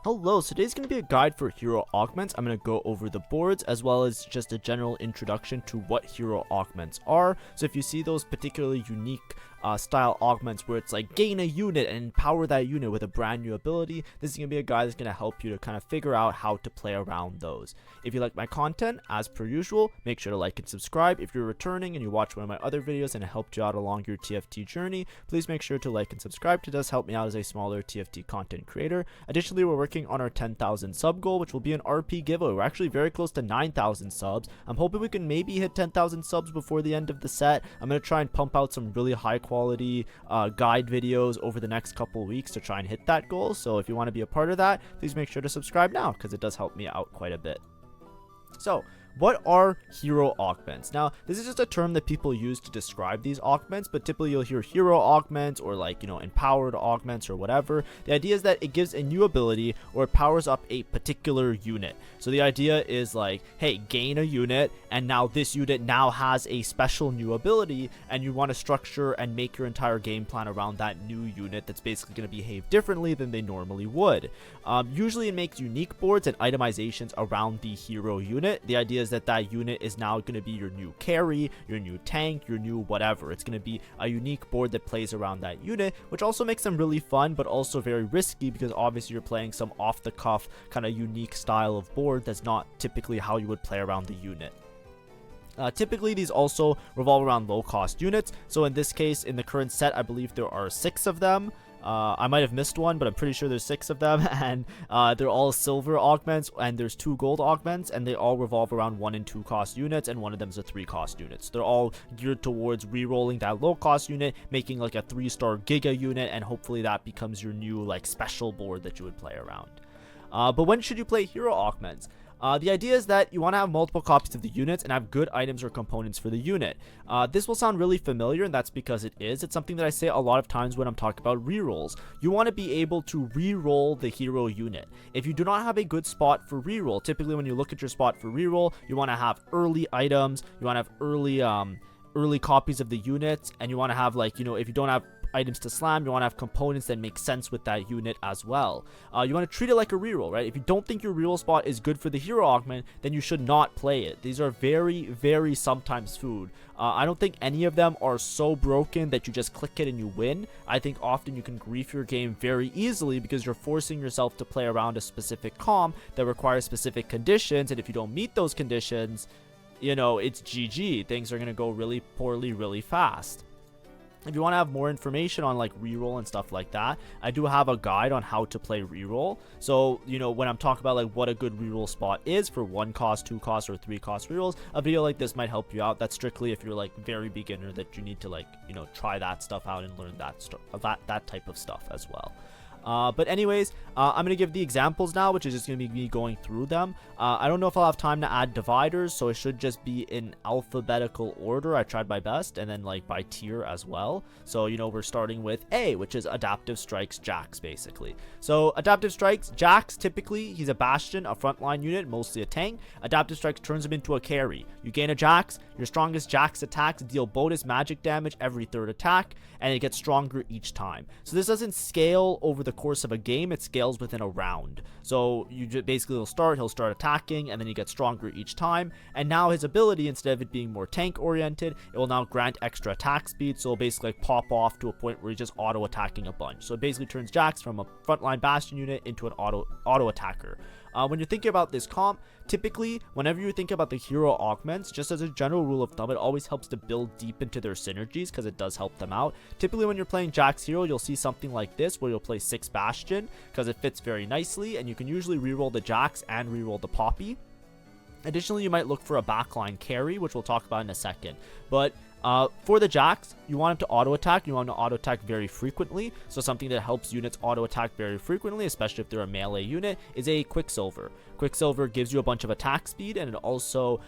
Hello, so today's going to be a guide for hero augments. I'm going to go over the boards as well as just a general introduction to what hero augments are. So if you see those particularly unique style augments where it's like gain a unit and empower that unit with a brand new ability, this is going to be a guide that's going to help you to kind of figure out how to play around those. If you like my content, as per usual, make sure to like and subscribe. If you're returning and you watch one of my other videos and it helped you out along your TFT journey, please make sure to like and subscribe. It does help me out as a smaller TFT content creator. Additionally, we're working on our 10,000 sub goal, which will be an RP giveaway. We're actually very close to 9,000 subs. I'm hoping we can maybe hit 10,000 subs before the end of the set. I'm going to try and pump out some really high quality guide videos over the next couple weeks to try and hit that goal. So if you want to be a part of that, please make sure to subscribe now because it does help me out quite a bit. So what are hero augments? Now, this is just a term that people use to describe these augments, but typically you'll hear hero augments or empowered augments or whatever. The idea is that it gives a new ability or it powers up a particular unit. So the idea is like, hey, gain a unit and now this unit now has a special new ability and you want to structure and make your entire game plan around that new unit that's basically going to behave differently than they normally would. Usually it makes unique boards and itemizations around the hero unit. The idea is that unit is now going to be your new carry, your new tank, your new whatever. It's going to be a unique board that plays around that unit, which also makes them really fun but also very risky because obviously you're playing some off the cuff kind of unique style of board that's not typically how you would play around the unit. Typically these also revolve around low cost units, so in this case in the current set I believe there are 6 of them. I might have missed one, but I'm pretty sure there's 6 of them, and they're all silver augments, and there's 2 gold augments, and they all revolve around 1 and 2 cost units, and one of them is a 3 cost unit. So they're all geared towards re-rolling that low cost unit, making like a 3-star giga unit, and hopefully that becomes your new like special board that you would play around. But when should you play hero augments? The idea is that you want to have multiple copies of the units and have good items or components for the unit. This will sound really familiar, and that's because it is. It's something that I say a lot of times when I'm talking about rerolls. You want to be able to reroll the hero unit. If you do not have a good spot for reroll, typically when you look at your spot for reroll, you want to have early items, you want to have early copies of the units, and you want to have if you don't have items to slam, you want to have components that make sense with that unit as well. You want to treat it like a reroll, right? If you don't think your reroll spot is good for the hero augment, then you should not play it. These are very, very sometimes food. I don't think any of them are so broken that you just click it and you win. I think often you can grief your game very easily because you're forcing yourself to play around a specific comp that requires specific conditions, and if you don't meet those conditions, it's GG. Things are going to go really poorly really fast. If you want to have more information on like reroll and stuff like that, I do have a guide on how to play reroll. So, when I'm talking about like what a good reroll spot is for 1 cost, 2 cost, or 3 cost rerolls, a video like this might help you out. That's strictly if you're like very beginner that you need to try that stuff out and learn that type of stuff as well. But anyways, I'm going to give the examples now, which is just going to be me going through them. I don't know if I'll have time to add dividers, so it should just be in alphabetical order. I tried my best, and then like by tier as well. So, we're starting with A, which is Adaptive Strikes Jax, basically. So, Adaptive Strikes, Jax, typically, he's a Bastion, a frontline unit, mostly a tank. Adaptive Strikes turns him into a carry. You gain a Jax, your strongest Jax attacks deal bonus magic damage every 3rd attack, and it gets stronger each time. So, this doesn't scale over the course of a game, it scales within a round. So you just basically he'll start attacking, and then he gets stronger each time, and now his ability, instead of it being more tank oriented, it will now grant extra attack speed, so it'll basically pop off to a point where he's just auto attacking a bunch. So it basically turns Jax from a frontline Bastion unit into an auto attacker. When you're thinking about this comp, typically, whenever you think about the hero augments, just as a general rule of thumb, it always helps to build deep into their synergies because it does help them out. Typically, when you're playing Jax hero, you'll see something like this where you'll play 6 Bastion because it fits very nicely, and you can usually reroll the Jax and reroll the Poppy. Additionally, you might look for a backline carry, which we'll talk about in a second. But for the Jax, you want him to auto attack. You want him to auto attack very frequently. So something that helps units auto attack very frequently, especially if they're a melee unit, is a Quicksilver. Quicksilver gives you a bunch of attack speed, and it also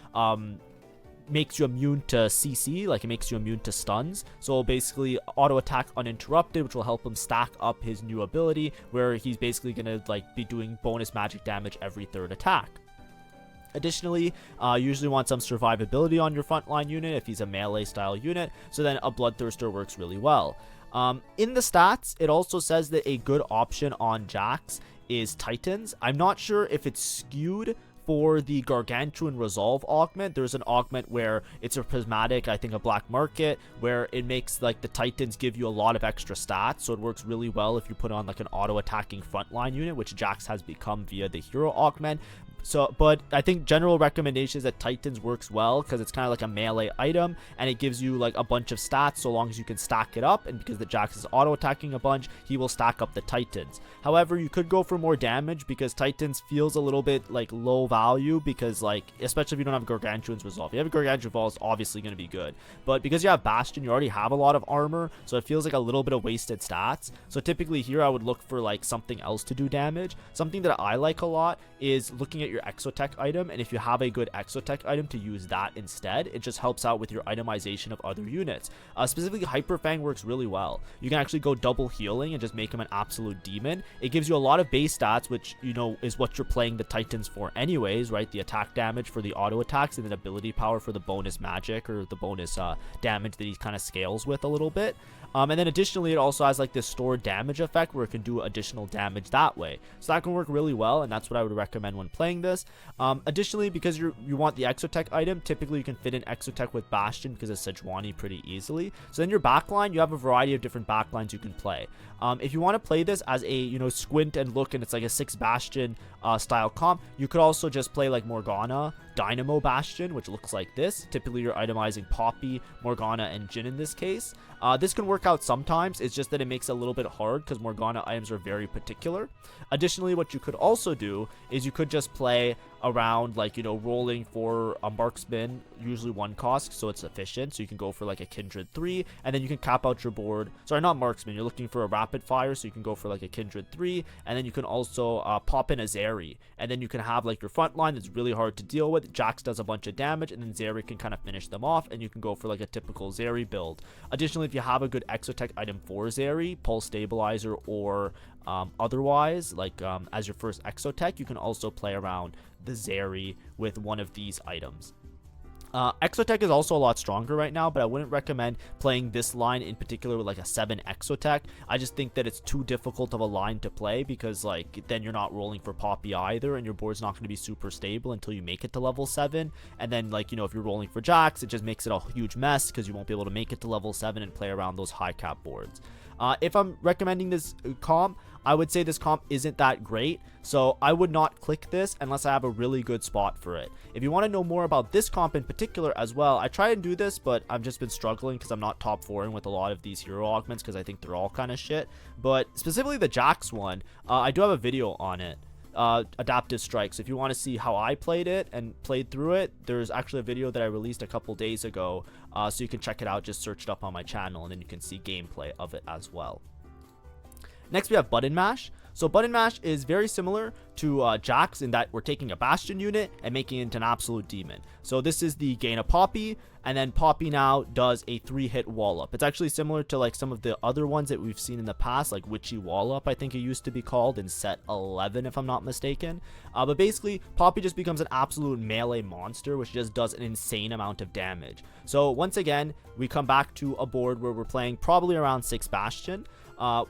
makes you immune to CC, like it makes you immune to stuns. So basically auto attack uninterrupted, which will help him stack up his new ability where he's basically gonna be doing bonus magic damage every 3rd attack. Additionally, you usually want some survivability on your frontline unit if he's a melee style unit, so then a Bloodthirster works really well. In the stats, it also says that a good option on Jax is Titans. I'm not sure if it's skewed for the Gargantuan Resolve augment. There's an augment where it's a prismatic, I think a black market, where it makes like the Titans give you a lot of extra stats, so it works really well if you put on like an auto attacking frontline unit, which Jax has become via the hero augment. So, but I think general recommendation is that Titans works well because it's kind of like a melee item and it gives you like a bunch of stats so long as you can stack it up, and because the Jax is auto attacking a bunch, he will stack up the Titans. However, you could go for more damage because Titans feels a little bit like low value because like, especially if you don't have Gargantuan's Resolve. If you have a Gargantuan Resolve, it's obviously going to be good, but because you have Bastion, you already have a lot of armor, so it feels like a little bit of wasted stats. So typically here I would look for like something else to do damage. Something that I like a lot is looking at your exotech item, and if you have a good exotech item, to use that instead. It just helps out with your itemization of other units. Specifically, Hyperfang works really well. You can actually go double healing and just make him an absolute demon. It gives you a lot of base stats, which, you know, is what you're playing the Titans for anyways, right? The attack damage for the auto attacks and then ability power for the bonus magic or the bonus damage that he kind of scales with a little bit. And then additionally, it also has like this stored damage effect where it can do additional damage that way. So that can work really well, and that's what I would recommend when playing this. Additionally, because you want the Exotech item, typically you can fit in Exotech with Bastion because it's Sejuani pretty easily. So in your backline, you have a variety of different backlines you can play. If you want to play this as a, you know, squint and look and it's like a 6 Bastion style comp, you could also just play like Morgana, Dynamo Bastion, which looks like this. Typically you're itemizing Poppy, Morgana, and Jhin in this case. This can work out sometimes, it's just that it makes it a little bit hard because Morgana items are very particular. Additionally, what you could also do is you could just play around like, you know, rolling for a marksman, usually 1 cost, so it's efficient. So you can go for like a Kindred 3, and then you can cap out your board. Sorry, not marksman, you're looking for a rapid fire, so you can go for like a Kindred 3, and then you can also pop in a Zeri, and then you can have like your front line that's really hard to deal with. Jax does a bunch of damage, and then Zeri can kind of finish them off, and you can go for like a typical Zeri build. Additionally, if you have a good Exotech item for Zeri, Pulse Stabilizer, or otherwise, like as your first Exotech, you can also play around the Zeri with one of these items. Exotech is also a lot stronger right now, but I wouldn't recommend playing this line in particular with like a 7 Exotech. I just think that it's too difficult of a line to play because like then you're not rolling for Poppy either, and your board's not going to be super stable until you make it to level 7. And then like, you know, if you're rolling for Jax, it just makes it a huge mess because you won't be able to make it to level 7 and play around those high cap boards. If I'm recommending this comp, I would say this comp isn't that great, so I would not click this unless I have a really good spot for it. If you want to know more about this comp in particular as well, I try and do this, but I've just been struggling because I'm not top 4ing with a lot of these hero augments because I think they're all kind of shit. But specifically the Jax one, I do have a video on it. Adaptive Strikes. If you want to see how I played it and played through it, there's actually a video that I released a couple days ago, so you can check it out. Just search it up on my channel and then you can see gameplay of it as well. Next we have Button Mash. So Button Mash is very similar to Jax in that we're taking a Bastion unit and making it into an absolute demon. So this is the gain of Poppy, and then Poppy now does a 3-hit wall up. It's actually similar to like some of the other ones that we've seen in the past, like Witchy Wall Up, I think it used to be called in set 11 if I'm not mistaken. But basically Poppy just becomes an absolute melee monster which just does an insane amount of damage. So once again we come back to a board where we're playing probably around 6 Bastion.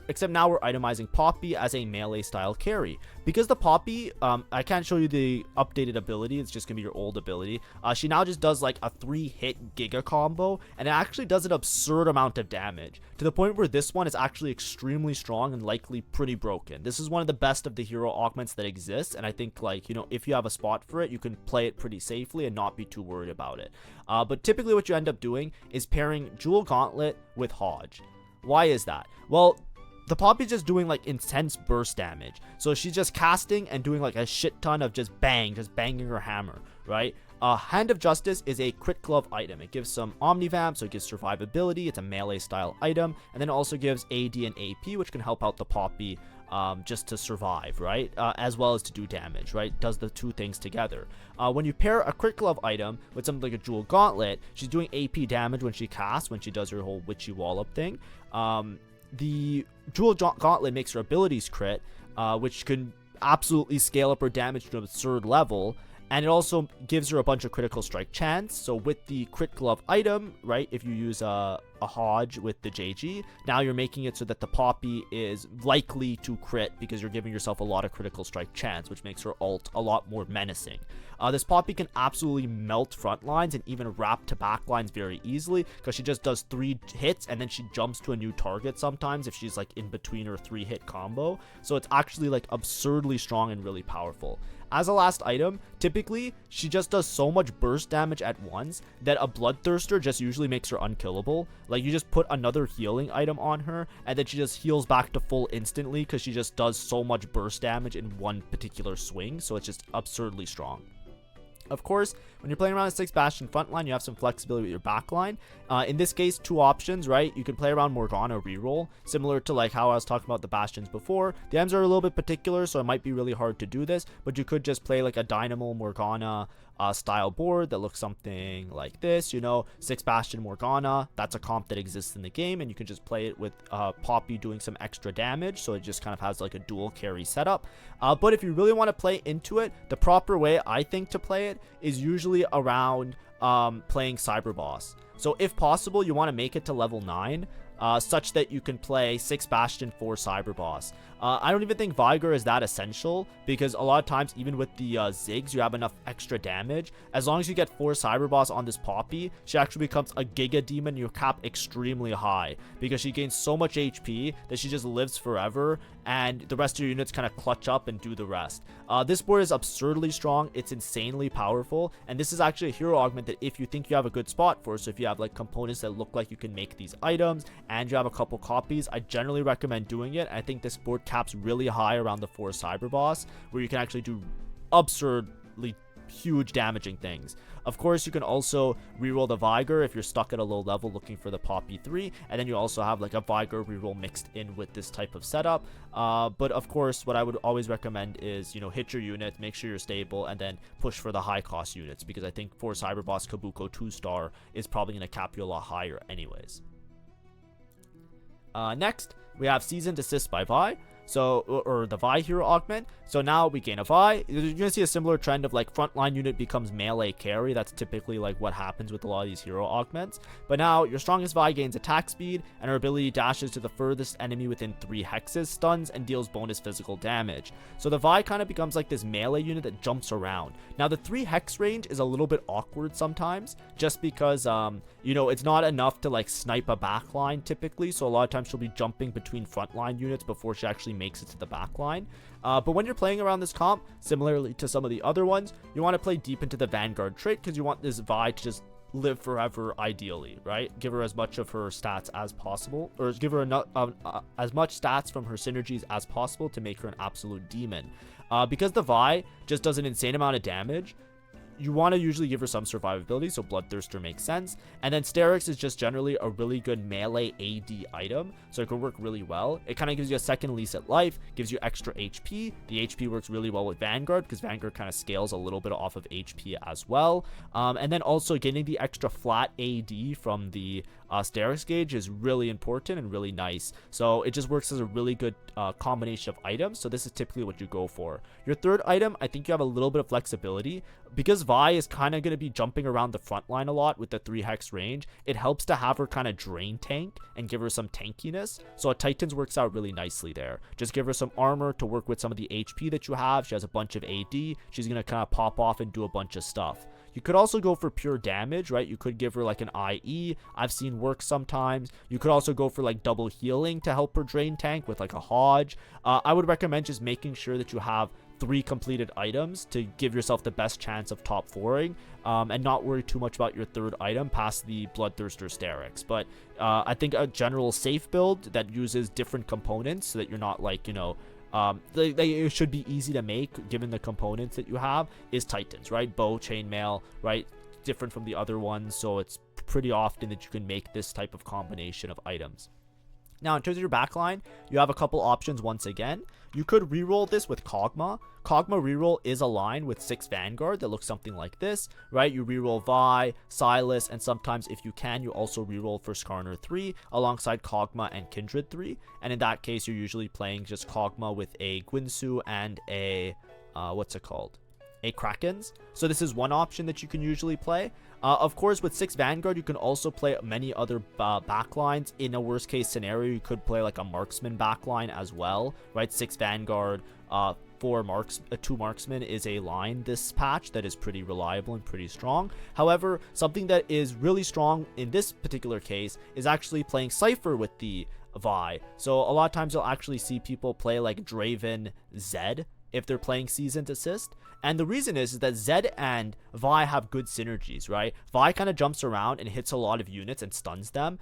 Except now we're itemizing Poppy as a melee style carry. Because the Poppy, I can't show you the updated ability, it's just gonna be your old ability. She now just does like a 3-hit Giga combo, and it actually does an absurd amount of damage, to the point where this one is actually extremely strong and likely pretty broken. This is one of the best of the hero augments that exists, and I think like, you know, if you have a spot for it, you can play it pretty safely and not be too worried about it. But typically what you end up doing is pairing Jewel Gauntlet with Hodge. Why is that? Well, the Poppy's just doing like intense burst damage. So she's just casting and doing like a shit ton of just banging her hammer, right? Hand of Justice is a crit glove item. It gives some omnivamp, so it gives survivability. It's a melee style item, and then it also gives AD and AP, which can help out the Poppy just to survive, right? As well as to do damage, right? Does the two things together. When you pair a crit glove item with something like a Jewel Gauntlet, she's doing AP damage when she casts, when she does her whole Witchy Wall Up thing. The Jewel Gauntlet makes her abilities crit, which can absolutely scale up her damage to an absurd level. and it also gives her a bunch of critical strike chance. So with the crit glove item, right, if you use a Hodge with the JG, now you're making it so that the Poppy is likely to crit because you're giving yourself a lot of critical strike chance, which makes her ult a lot more menacing. This Poppy can absolutely melt front lines and even wrap to back lines very easily because she just does 3 hits and then she jumps to a new target sometimes if she's like in between her 3-hit combo. So it's actually like absurdly strong and really powerful. As a last item, typically she just does so much burst damage at once that a Bloodthirster just usually makes her unkillable. Like you just put another healing item on her and then she just heals back to full instantly because she just does so much burst damage in one particular swing. So it's just absurdly strong. Of course, when you're playing around a 6 Bastion frontline, you have some flexibility with your backline. In this case, 2 options, right? You can play around Morgana Reroll, similar to like how I was talking about the Bastions before. The Ms are a little bit particular, so it might be really hard to do this, but you could just play like a Dynamo Morgana style board that looks something like this, you know, 6 Bastion Morgana. That's a comp that exists in the game, and you can just play it with Poppy doing some extra damage, so it just kind of has like a dual carry setup. But if you really want to play into it, the proper way I think to play it is usually around playing Cyber Boss. So if possible, you want to make it to level 9, such that you can play 6 Bastion for Cyber Boss. I don't even think Vigor is that essential because a lot of times, even with the Ziggs, you have enough extra damage. As long as you get 4 Cyber Boss on this Poppy, she actually becomes a Giga Demon. You cap extremely high because she gains so much HP that she just lives forever, and the rest of your units kind of clutch up and do the rest. This board is absurdly strong. It's insanely powerful, and this is actually a hero augment that if you think you have a good spot for, so if you have like components that look like you can make these items and you have a couple copies, I generally recommend doing it. I think this board caps really high around the 4 Cyber Boss, where you can actually do absurdly huge damaging things. Of course, you can also reroll the Vigor if you're stuck at a low level looking for the Poppy 3, and then you also have like a Vigor reroll mixed in with this type of setup. But of course, what I would always recommend is, you know, hit your units, make sure you're stable, and then push for the high cost units, because I think for Cyber Boss Kabuko 2-star is probably going to cap you a lot higher anyways. Next, we have Seasoned Assist by Vi. So, or the Vi hero augment. So now we gain a Vi. You're gonna see a similar trend of like frontline unit becomes melee carry. That's typically like what happens with a lot of these hero augments. But now your strongest Vi gains attack speed, and her ability dashes to the furthest enemy within 3 hexes, stuns, and deals bonus physical damage. So the Vi kind of becomes like this melee unit that jumps around. Now the 3 hex range is a little bit awkward sometimes, just because you know, it's not enough to like snipe a backline typically. So a lot of times she'll be jumping between frontline units before she actually makes it to the back line. But when you're playing around this comp, similarly to some of the other ones, you want to play deep into the Vanguard trait because you want this Vi to just live forever ideally, right? Give her as much of her stats as possible, or give her as much stats from her synergies as possible to make her an absolute demon. Because the Vi just does an insane amount of damage, you want to usually give her some survivability, so Bloodthirster makes sense. And then Sterix is just generally a really good melee AD item, so it can work really well. It kind of gives you a second lease at life, gives you extra HP. The HP works really well with Vanguard, because Vanguard kind of scales a little bit off of HP as well. And then also getting the extra flat AD from the Sterix gauge is really important and really nice. So it just works as a really good combination of items. So this is typically what you go for. Your third item, I think you have a little bit of flexibility. Because Vi is kind of going to be jumping around the front line a lot with the 3 hex range, it helps to have her kind of drain tank and give her some tankiness. So a Titans works out really nicely there. Just give her some armor to work with some of the HP that you have. She has a bunch of AD. She's going to kind of pop off and do a bunch of stuff. You could also go for pure damage, right? You could give her like an IE. I've seen work sometimes. You could also go for like double healing to help her drain tank with like a Hodge. I would recommend just making sure that you have 3 completed items to give yourself the best chance of top 4ing, and not worry too much about your third item past the Bloodthirster Sterix. But I think a general safe build that uses different components so that you're not like, you know, it should be easy to make given the components that you have is Titans, right? Bow, chainmail, right? Different from the other ones, so it's pretty often that you can make this type of combination of items. Now, in terms of your backline, you have a couple options once again. You could reroll this with Kog'Maw. Kog'Maw reroll is a line with 6 Vanguard that looks something like this, right? You reroll Vi, Silas, and sometimes if you can, you also reroll for Skarner 3 alongside Kog'Maw and Kindred 3. And in that case, you're usually playing just Kog'Maw with a Guinsoo and a, what's it called? a Krakens. So this is one option that you can usually play. Of course, with 6 Vanguard, you can also play many other backlines. In a worst case scenario, you could play like a Marksman backline as well, right? 6 Vanguard, 2 Marksman is a line this patch that is pretty reliable and pretty strong. However, something that is really strong in this particular case is actually playing Cypher with the Vi. So a lot of times you'll actually see people play like Draven Zed if they're playing Seasoned Assist. And the reason is that Zed and Vi have good synergies, right? Vi kind of jumps around and hits a lot of units and stuns them.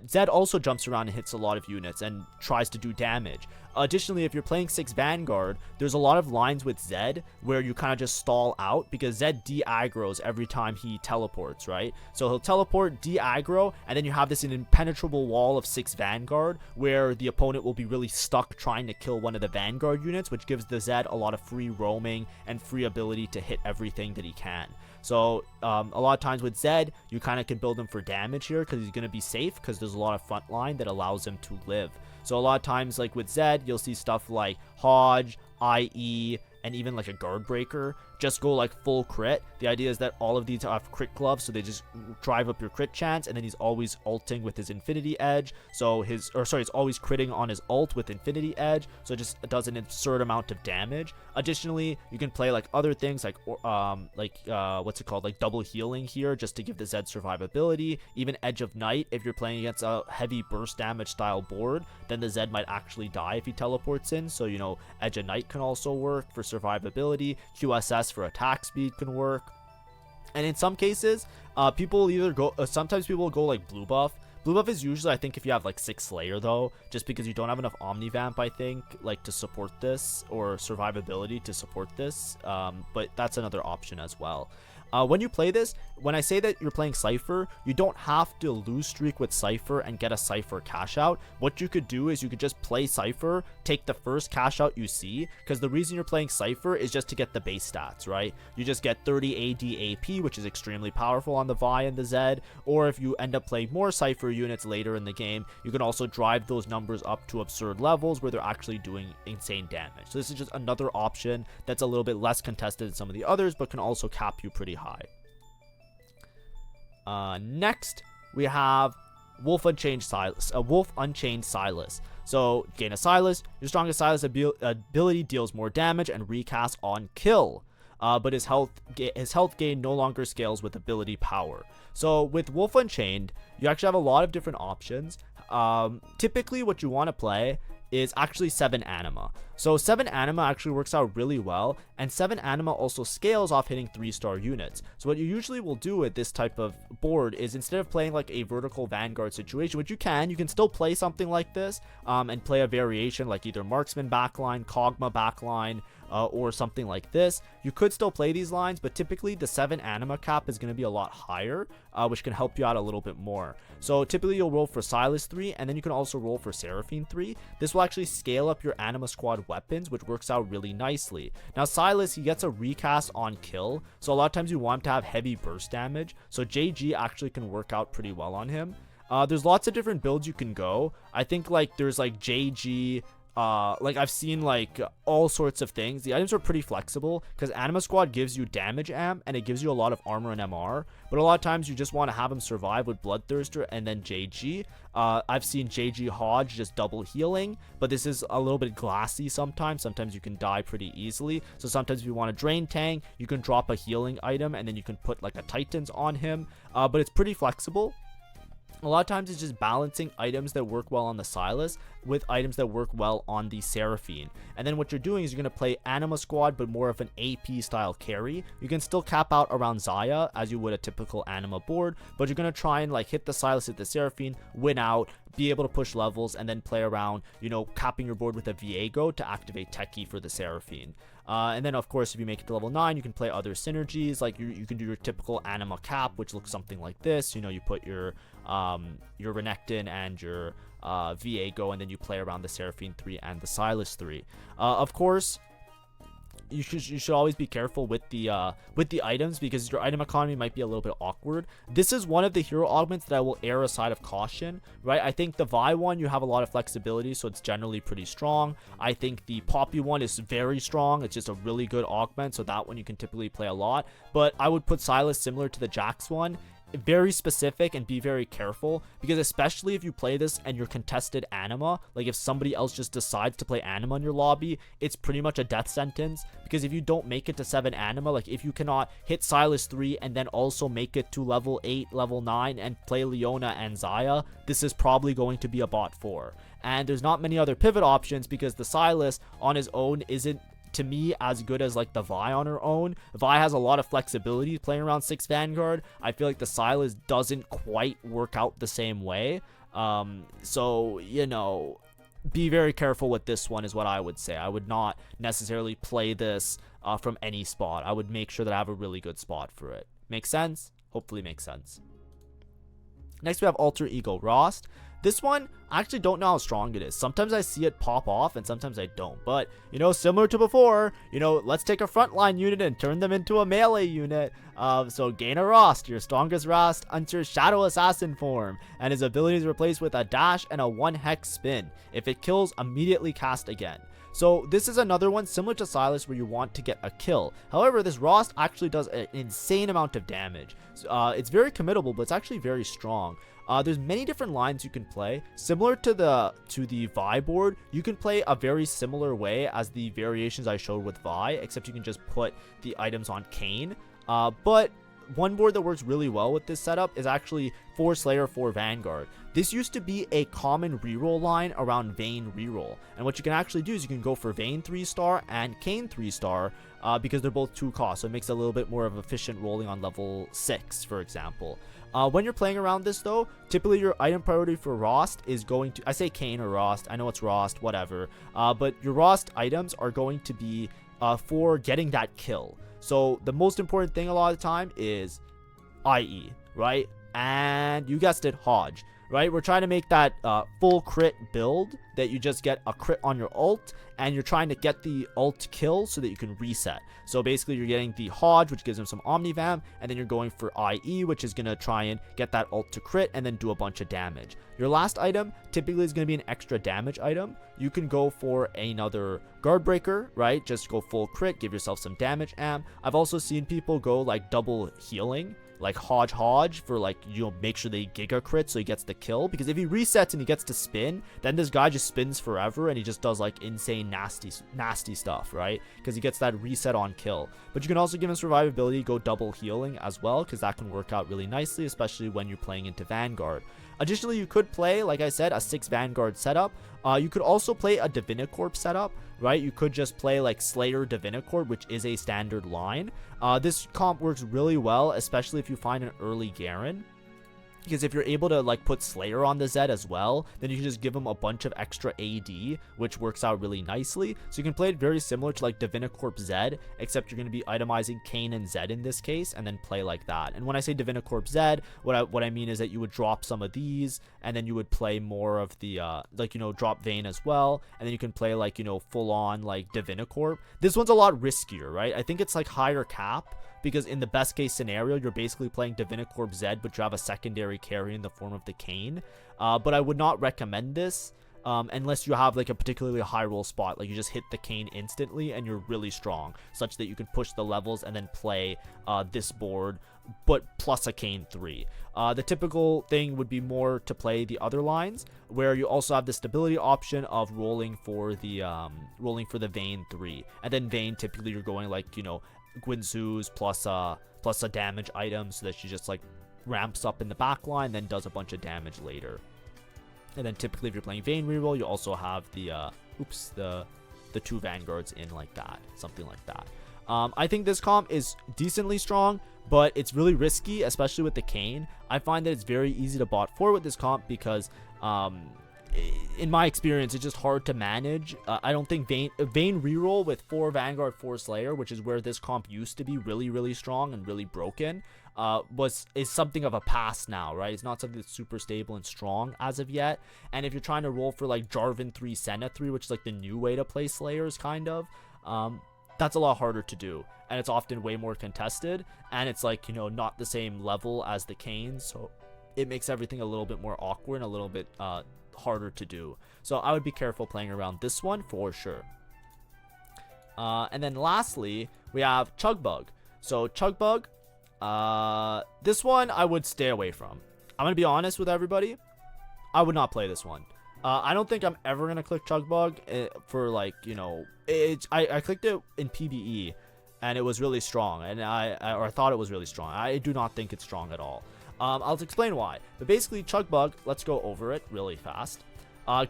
Zed also jumps around and hits a lot of units and tries to do damage. Additionally, if you're playing 6 Vanguard, there's a lot of lines with Zed where you kind of just stall out because Zed de-aggroes every time he teleports, right? So he'll teleport, de-aggro, and then you have this impenetrable wall of 6 Vanguard where the opponent will be really stuck trying to kill one of the Vanguard units, which gives the Zed a lot of free roaming and free ability to hit everything that he can. So a lot of times with Zed, you kind of can build him for damage here because he's going to be safe because there's a lot of front line that allows him to live. So a lot of times like with Zed, you'll see stuff like Hodge, IE, and even like a guard breaker just go like full crit. The idea is that all of these have crit gloves, so they just drive up your crit chance, and then he's always ulting with his Infinity Edge. So he's always critting on his ult with Infinity Edge, so it just does an absurd amount of damage. Additionally, you can play like other things like what's it called, like double healing here just to give the Zed survivability. Even Edge of Night, if you're playing against a heavy burst damage style board, then the Zed might actually die if he teleports in. So, you know, Edge of Night can also work for survivability. QSS for attack speed can work. And in some cases, people either go, sometimes people will go like blue buff. Blue buff is usually, I think, if you have like 6 Slayer though, just because you don't have enough Omnivamp, I think, like to support this, or survivability to support this. But that's another option as well. When you play this, when I say that you're playing Cypher, you don't have to lose streak with Cypher and get a Cypher cash out. What you could do is you could just play Cypher, take the first cash out you see, because the reason you're playing Cypher is just to get the base stats, right? You just get 30 AD AP, which is extremely powerful on the Vi and the Zed, or if you end up playing more Cypher units later in the game, you can also drive those numbers up to absurd levels where they're actually doing insane damage. So this is just another option that's a little bit less contested than some of the others, but can also cap you pretty high. Next, we have Wolf Unchained Silas. So, gain a Silas. Your strongest Silas ability deals more damage and recast on kill. But his health gain no longer scales with ability power. So, with Wolf Unchained, you actually have a lot of different options. Typically, what you want to play is actually 7 Anima. So 7 Anima actually works out really well, and 7 Anima also scales off hitting 3-star units. So what you usually will do with this type of board is, instead of playing like a vertical Vanguard situation, which you can still play something like this, and play a variation like either Marksman backline, Kog'Maw backline, or something like this. You could still play these lines, but typically the 7 Anima cap is going to be a lot higher, which can help you out a little bit more. So typically you'll roll for Silas 3, and then you can also roll for Seraphine 3. This will actually scale up your Anima squad weapons, which works out really nicely. Now Silas, he gets a recast on kill, so a lot of times you want him to have heavy burst damage, so JG actually can work out pretty well on him. There's lots of different builds you can go. I think like there's like JG, like I've seen like all sorts of things. The items are pretty flexible because Anima Squad gives you damage amp and it gives you a lot of armor and MR, but a lot of times you just want to have him survive with Bloodthirster and then JG. I've seen JG Hodge just double healing, but this is a little bit glassy sometimes. Sometimes you can die pretty easily, so sometimes if you want to drain tank, you can drop a healing item and then you can put like a Titans on him, but it's pretty flexible. A lot of times it's just balancing items that work well on the Silas with items that work well on the Seraphine. And then what you're doing is you're going to play Anima Squad, but more of an AP style carry. You can still cap out around Xayah as you would a typical Anima board, but you're going to try and like hit the Silas, hit the Seraphine, win out, be able to push levels, and then play around, you know, capping your board with a Viego to activate Techie for the Seraphine. And then, of course, if you make it to level 9, you can play other synergies. Like you can do your typical Anima cap, which looks something like this. You know, you put your Renekton and your Viego, and then you play around the Seraphine 3 and the Silas 3. Of course, you should always be careful with the items, because your item economy might be a little bit awkward. This is one of the hero augments that I will err a side of caution, right? I think the Vi one, you have a lot of flexibility, so it's generally pretty strong. I think the Poppy one is very strong. It's just a really good augment, so that one you can typically play a lot. But I would put Silas similar to the Jax one, very specific, and be very careful, because especially if you play this and you're contested anima, like if somebody else just decides to play anima in your lobby, it's pretty much a death sentence, because if you don't make it to 7 anima, like if you cannot hit Silas 3 and then also make it to level 8, level 9 and play Leona and Xayah, this is probably going to be a bot 4. And there's not many other pivot options, because the Silas on his own isn't, to me, as good as like the Vi on her own. Vi has a lot of flexibility playing around 6 Vanguard. I feel like the Silas doesn't quite work out the same way. So, you know, be very careful with this one is what I would say. I would not necessarily play this from any spot. I would make sure that I have a really good spot for it. Make sense? Hopefully makes sense. Next we have Alter Ego Rost. This one, I actually don't know how strong it is. Sometimes I see it pop off and sometimes I don't. But, you know, similar to before, you know, let's take a frontline unit and turn them into a melee unit. So gain a Rost. Your strongest Rost enters Shadow Assassin form, and his ability is replaced with a dash and a 1 hex spin. If it kills, immediately cast again. So this is another one similar to Silas where you want to get a kill. However, this Rost actually does an insane amount of damage. It's very committable, but it's actually very strong. There's many different lines you can play. Similar to the Vi board, you can play a very similar way as the variations I showed with Vi, except you can just put the items on Kayn. But one board that works really well with this setup is actually 4 Slayer, 4 Vanguard. This used to be a common reroll line around Vayne reroll. And what you can actually do is you can go for Vayne 3-star and Kayn 3-star because they're both 2 cost. So it makes it a little bit more of efficient rolling on level 6, for example. When you're playing around this though, typically your item priority for Rost is going to, I say Kayn or Rost, I know it's Rost, whatever. But your Rost items are going to be for getting that kill. So the most important thing a lot of the time is IE, right? And you guessed it, Hodge, right? We're trying to make that full crit build that you just get a crit on your ult, and you're trying to get the ult kill so that you can reset. So basically you're getting the Hodge, which gives him some Omnivam, and then you're going for IE, which is going to try and get that ult to crit and then do a bunch of damage. Your last item typically is going to be an extra damage item. You can go for another guard breaker, right? Just go full crit, give yourself some damage amp. I've also seen people go like double healing, like Hodge for like, you know, make sure they giga crit so he gets the kill, because if he resets and he gets to spin, then this guy just spins forever and he just does like insane nasty stuff, right? Because he gets that reset on kill. But you can also give him survivability, go double healing as well, because that can work out really nicely, especially when you're playing into Vanguard. Additionally, you could play, like I said, a 6 Vanguard setup. You could also play a Divinicorp setup, right? You could just play like Slayer Divinicorp, which is a standard line. This comp works really well, especially if you find an early Garen. Because if you're able to like put Slayer on the Zed as well, then you can just give him a bunch of extra AD, which works out really nicely. So you can play it very similar to like Divinicorp Zed, except you're going to be itemizing Kayn and Zed in this case, and then play like that. And when I say Divinicorp Zed, what I mean is that you would drop some of these, and then you would play more of the like, you know, drop Vayne as well, and then you can play like, you know, full on like Divinicorp. This one's a lot riskier, right? I think it's like higher cap, because in the best case scenario, you're basically playing Divinicorp Zed, but you have a secondary carry in the form of the Kayn. But I would not recommend this unless you have like a particularly high roll spot, like you just hit the Kayn instantly and you're really strong, such that you can push the levels and then play this board, but plus a Kayn 3. The typical thing would be more to play the other lines, where you also have the stability option of rolling for the Vayne 3, and then Vayne typically you're going like, you know, Guinsoo's plus a damage item, so that she just like ramps up in the back line, then does a bunch of damage later. And then typically if you're playing Vayne reroll, you also have the 2 Vanguards in like that, something like that. I think this comp is decently strong, but it's really risky, especially with the Kayn. I find that it's very easy to bot 4 with this comp because in my experience, it's just hard to manage. I don't think Vayne reroll with 4 Vanguard, 4 Slayer, which is where this comp used to be really strong and really broken, is something of a past now, right? It's not something that's super stable and strong as of yet. And if you're trying to roll for like Jarvan 3, Senna 3, which is like the new way to play Slayers, kind of, that's a lot harder to do, and it's often way more contested, and it's like, you know, not the same level as the canes, so it makes everything a little bit more awkward and a little bit harder to do. So I would be careful playing around this one for sure. And then lastly, we have Chug Bug. So Chug Bug, this one I would stay away from. I'm gonna be honest with everybody, I would not play this one. I don't think I'm ever gonna click Chug Bug for, like, you know, I clicked it in PvE and it was really strong, and I thought it was really strong. I do not think it's strong at all. I'll explain why. But basically, Chug Bug, let's go over it really fast.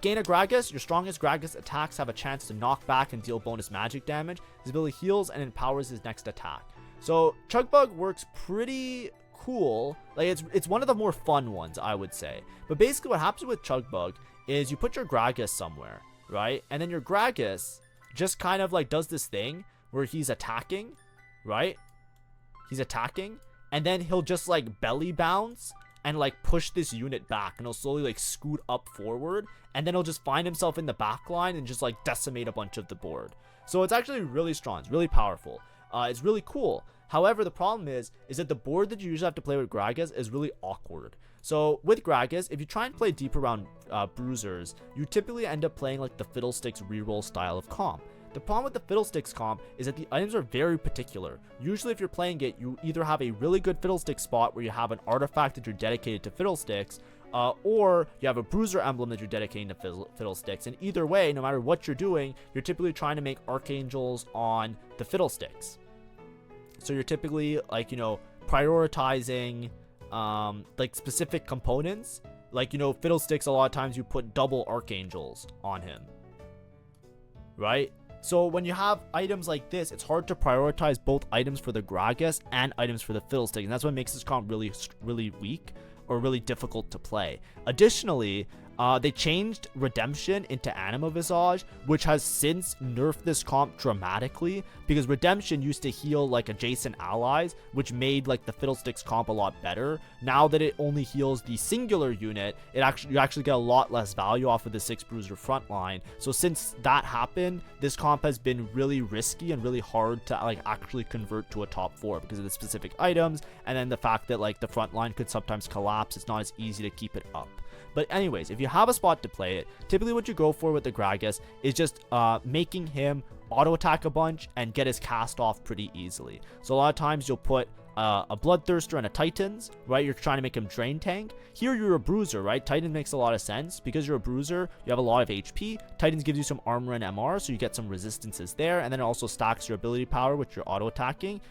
Gain a Gragas. Your strongest Gragas attacks have a chance to knock back and deal bonus magic damage. His ability heals and empowers his next attack. So Chug Bug works pretty cool. Like, it's one of the more fun ones, I would say. But basically what happens with Chug Bug is you put your Gragas somewhere, right? And then your Gragas just kind of like does this thing where he's attacking, right? He's attacking, and then he'll just like belly bounce and like push this unit back, and he'll slowly like scoot up forward, and then he'll just find himself in the back line and just like decimate a bunch of the board. So it's actually really strong. It's really powerful. It's really cool. However, the problem is that the board that you usually have to play with Gragas is really awkward. So with Gragas, if you try and play deep around bruisers, you typically end up playing like the Fiddlesticks reroll style of comp. The problem with the Fiddlesticks comp is that the items are very particular. Usually if you're playing it, you either have a really good Fiddlesticks spot where you have an artifact that you're dedicated to Fiddlesticks, or you have a bruiser emblem that you're dedicating to Fiddlesticks. And either way, no matter what you're doing, you're typically trying to make archangels on the Fiddlesticks. So you're typically, like, you know, prioritizing like specific components. Like, you know, Fiddlesticks, a lot of times you put double archangels on him, right? So when you have items like this, it's hard to prioritize both items for the Gragas and items for the Fiddlesticks, and that's what makes this comp really weak or really difficult to play. Additionally, they changed Redemption into Anima Visage, which has since nerfed this comp dramatically, because Redemption used to heal like adjacent allies, which made like the Fiddlesticks comp a lot better. Now that it only heals the singular unit, you actually get a lot less value off of the 6 bruiser front line. So since that happened, this comp has been really risky and really hard to like actually convert to a top 4 because of the specific items, and then the fact that like the front line could sometimes collapse. It's not as easy to keep it up. But anyways, if you have a spot to play it, typically what you go for with the Gragas is just making him auto attack a bunch and get his cast off pretty easily. So a lot of times you'll put a Bloodthirster and a Titans, right? You're trying to make him drain tank. Here you're a bruiser, right? Titan makes a lot of sense because you're a bruiser. You have a lot of HP. Titans gives you some armor and MR, so you get some resistances there, and then it also stacks your ability power, which you're auto attacking.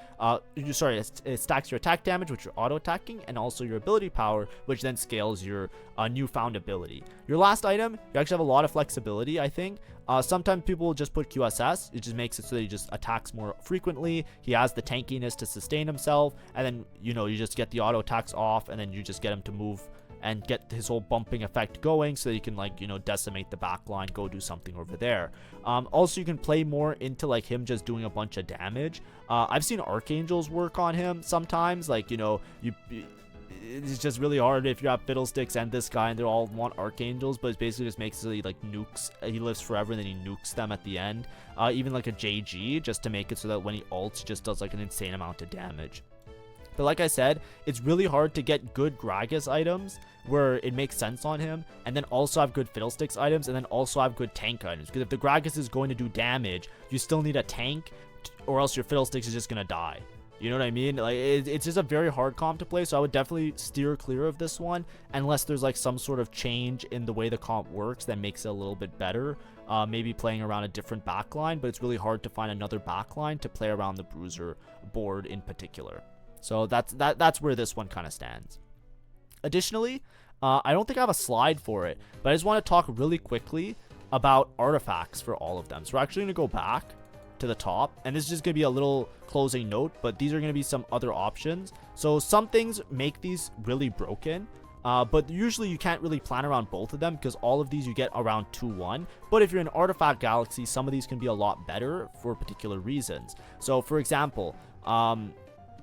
It stacks your attack damage, which you're auto attacking, and also your ability power, which then scales your newfound ability. Your last item, you actually have a lot of flexibility, I think. Sometimes people will just put QSS. It just makes it so that he just attacks more frequently. He has the tankiness to sustain himself, and then, you know, you just get the auto attacks off, and then you just get him to move and get his whole bumping effect going so that you can, like, you know, decimate the backline, go do something over there. Also, you can play more into like him just doing a bunch of damage. I've seen archangels work on him sometimes, like, you know, it's just really hard if you have Fiddlesticks and this guy and they all want archangels, but it basically just makes it so he like nukes, he lives forever and then he nukes them at the end. Even like a JG, just to make it so that when he ults, he just does like an insane amount of damage. But like I said, it's really hard to get good Gragas items where it makes sense on him, and then also have good Fiddlesticks items, and then also have good tank items. Because if the Gragas is going to do damage, you still need a tank, or else your Fiddlesticks is just going to die. You know what I mean? Like, it's just a very hard comp to play, so I would definitely steer clear of this one, unless there's like some sort of change in the way the comp works that makes it a little bit better. Maybe playing around a different backline, but it's really hard to find another backline to play around the bruiser board in particular. So that's where this one kind of stands. Additionally, I don't think I have a slide for it, but I just want to talk really quickly about artifacts for all of them. So we're actually going to go back to the top, and this is just going to be a little closing note, but these are going to be some other options. So some things make these really broken, but usually you can't really plan around both of them because all of these you get around 2-1. But if you're in Artifact Galaxy, some of these can be a lot better for particular reasons. So for example,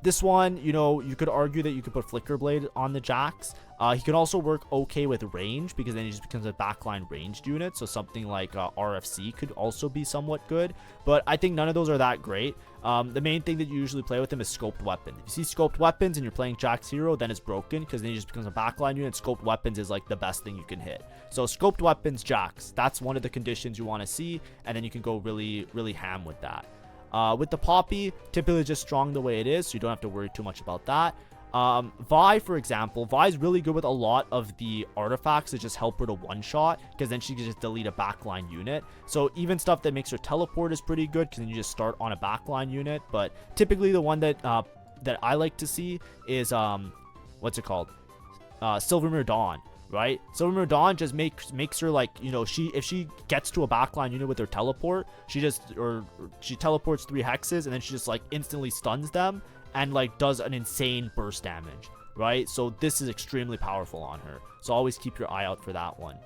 This one, you know, you could argue that you could put Flicker Blade on the Jax. He can also work okay with range, because then he just becomes a backline ranged unit. So something like RFC could also be somewhat good. But I think none of those are that great. The main thing that you usually play with him is scoped weapon. If you see scoped weapons and you're playing Jax hero, then it's broken, because then he just becomes a backline unit. Scoped weapons is like the best thing you can hit. So scoped weapons Jax, that's one of the conditions you want to see, and then you can go really, really ham with that. With the Poppy, typically just strong the way it is, so you don't have to worry too much about that. Vi, for example, Vi is really good with a lot of the artifacts that just help her to one-shot, because then she can just delete a backline unit. So even stuff that makes her teleport is pretty good, because then you just start on a backline unit. But typically the one that that I like to see is what's it called? Silvermere Dawn. Right, Silvermere Dawn just makes her, like, you know, if she gets to a backline unit with her teleport, she teleports 3 hexes, and then she just like instantly stuns them and like does an insane burst damage, right? So this is extremely powerful on her, so always keep your eye out for that one.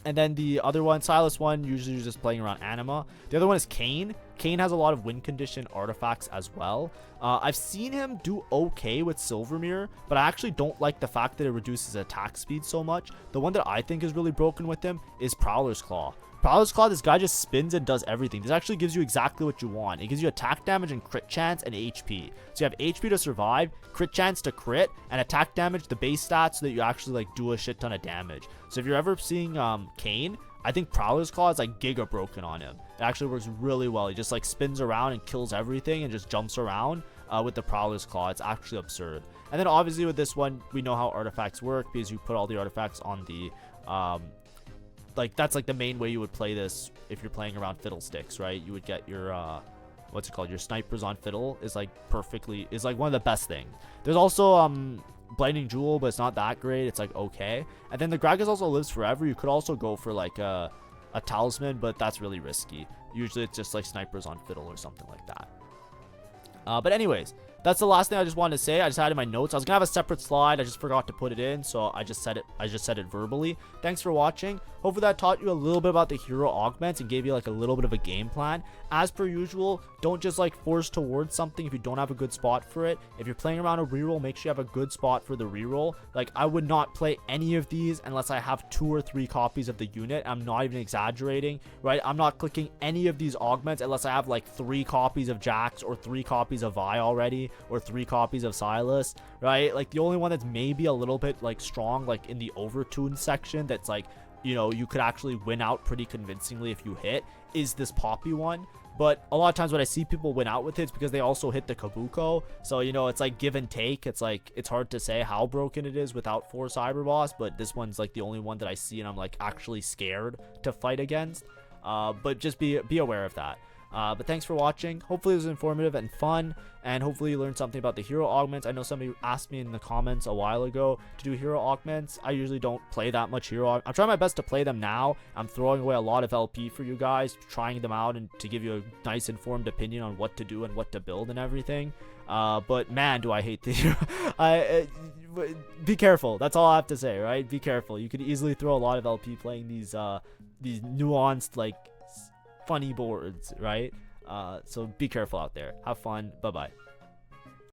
And then the other one, Silas one, usually you're just playing around Anima. The other one is Kayn. Kayn has a lot of win condition artifacts as well. I've seen him do okay with Silvermere, but I actually don't like the fact that it reduces attack speed so much. The one that I think is really broken with him is Prowler's Claw. Prowler's Claw, this guy just spins and does everything. This actually gives you exactly what you want. It gives you attack damage and crit chance and HP. So you have HP to survive, crit chance to crit, and attack damage, the base stats, so that you actually like do a shit ton of damage. So if you're ever seeing Kayn, I think Prowler's Claw is like giga broken on him. It actually works really well. He just like spins around and kills everything and just jumps around with the Prowler's Claw. It's actually absurd. And then obviously with this one, we know how artifacts work, because you put all the artifacts on the like, that's like the main way you would play this if you're playing around Fiddlesticks, right? You would get your what's it called, your snipers on Fiddle is like one of the best things. There's also Blinding Jewel, but it's not that great. It's like okay. And then the Gragas also lives forever. You could also go for like a talisman, but that's really risky. Usually it's just like snipers on Fiddle or something like that. But anyways, that's the last thing I just wanted to say. I just had it in my notes. I was gonna have a separate slide. I just forgot to put it in, so I just said it verbally. Thanks for watching. Hopefully that taught you a little bit about the hero augments and gave you like a little bit of a game plan. As per usual, don't just like force towards something if you don't have a good spot for it. If you're playing around a reroll, make sure you have a good spot for the reroll. Like, I would not play any of these unless I have 2 or 3 copies of the unit. I'm not even exaggerating, right? I'm not clicking any of these augments unless I have like 3 copies of Jax or 3 copies of Vi already, or 3 copies of Silas, right? Like, the only one that's maybe a little bit like strong, like in the overtune section, that's like, you know, you could actually win out pretty convincingly if you hit, is this Poppy one. But a lot of times when I see people win out with it, it's because they also hit the Kabuko. So, you know, it's like give and take. It's like, it's hard to say how broken it is without 4 Cyber Boss, but this one's like the only one that I see and I'm like actually scared to fight against. But just be aware of that. But thanks for watching. Hopefully it was informative and fun, and hopefully you learned something about the hero augments. I know somebody asked me in the comments a while ago to do hero augments. I usually don't play that much hero. I'm trying my best to play them now. I'm throwing away a lot of LP for you guys, trying them out and to give you a nice informed opinion on what to do and what to build and everything. But man, do I hate the hero. Be careful. That's all I have to say, right? Be careful. You could easily throw a lot of LP playing these nuanced, like, funny boards, right? So be careful out there. Have fun. Bye bye.